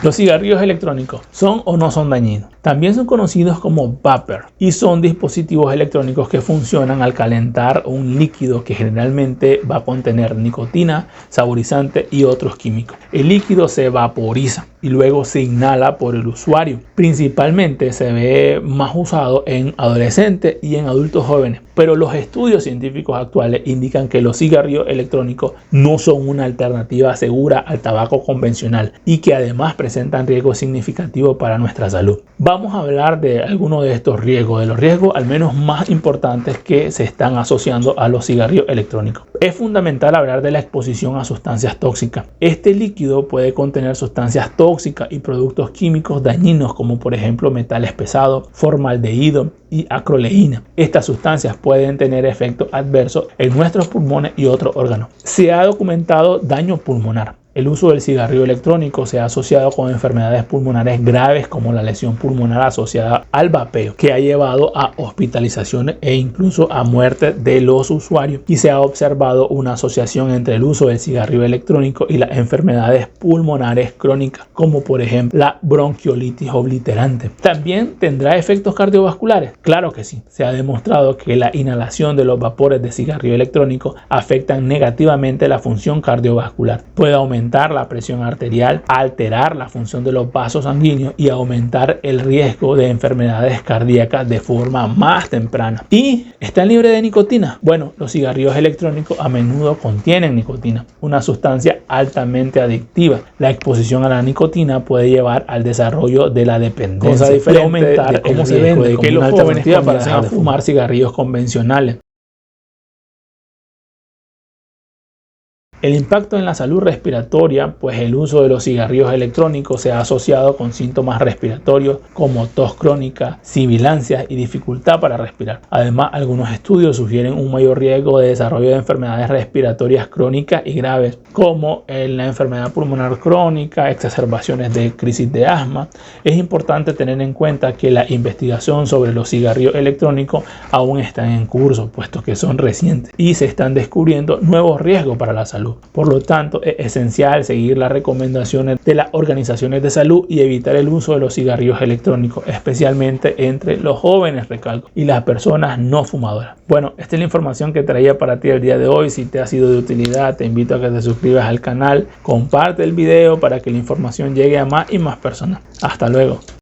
Los cigarrillos electrónicos ¿son o no son dañinos? También son conocidos como vapor y son dispositivos electrónicos que funcionan al calentar un líquido que generalmente va a contener nicotina, saborizante y otros químicos. El líquido se vaporiza y luego se inhala por el usuario. Principalmente se ve más usado en adolescentes y en adultos jóvenes, pero los estudios científicos actuales indican que los cigarrillos electrónicos no son una alternativa segura al tabaco convencional y que además presentan riesgos significativos para nuestra salud. Vamos a hablar de algunos de estos riesgos, de los riesgos al menos más importantes que se están asociando a los cigarrillos electrónicos. Es fundamental hablar de la exposición a sustancias tóxicas. Este líquido puede contener sustancias tóxicas y productos químicos dañinos como por ejemplo metales pesados, formaldehído y acroleína. Estas sustancias pueden tener efectos adversos en nuestros pulmones y otros órganos. Se ha documentado daño pulmonar. El uso del cigarrillo electrónico se ha asociado con enfermedades pulmonares graves como la lesión pulmonar asociada al vapeo, que ha llevado a hospitalizaciones e incluso a muerte de los usuarios, y se ha observado una asociación entre el uso del cigarrillo electrónico y las enfermedades pulmonares crónicas, como por ejemplo la bronquiolitis obliterante. ¿También tendrá efectos cardiovasculares? Claro que sí. Se ha demostrado que la inhalación de los vapores de cigarrillo electrónico afectan negativamente la función cardiovascular. Puede aumentar la presión arterial, alterar la función de los vasos sanguíneos y aumentar el riesgo de enfermedades cardíacas de forma más temprana. ¿Y están libres de nicotina? Bueno, los cigarrillos electrónicos a menudo contienen nicotina, una sustancia altamente adictiva. La exposición a la nicotina puede llevar al desarrollo de la dependencia, cosa diferente aumentar de cómo se vende, de que los jóvenes comiencen a fumar cigarrillos convencionales. El impacto en la salud respiratoria, pues el uso de los cigarrillos electrónicos se ha asociado con síntomas respiratorios como tos crónica, sibilancias y dificultad para respirar. Además, algunos estudios sugieren un mayor riesgo de desarrollo de enfermedades respiratorias crónicas y graves, como la enfermedad pulmonar crónica, exacerbaciones de crisis de asma. Es importante tener en cuenta que la investigación sobre los cigarrillos electrónicos aún está en curso, puesto que son recientes y se están descubriendo nuevos riesgos para la salud. Por lo tanto, es esencial seguir las recomendaciones de las organizaciones de salud y evitar el uso de los cigarrillos electrónicos, especialmente entre los jóvenes, recalco, y las personas no fumadoras. Bueno, esta es la información que traía para ti el día de hoy. Si te ha sido de utilidad, te invito a que te suscribas al canal, comparte el video para que la información llegue a más y más personas. Hasta luego.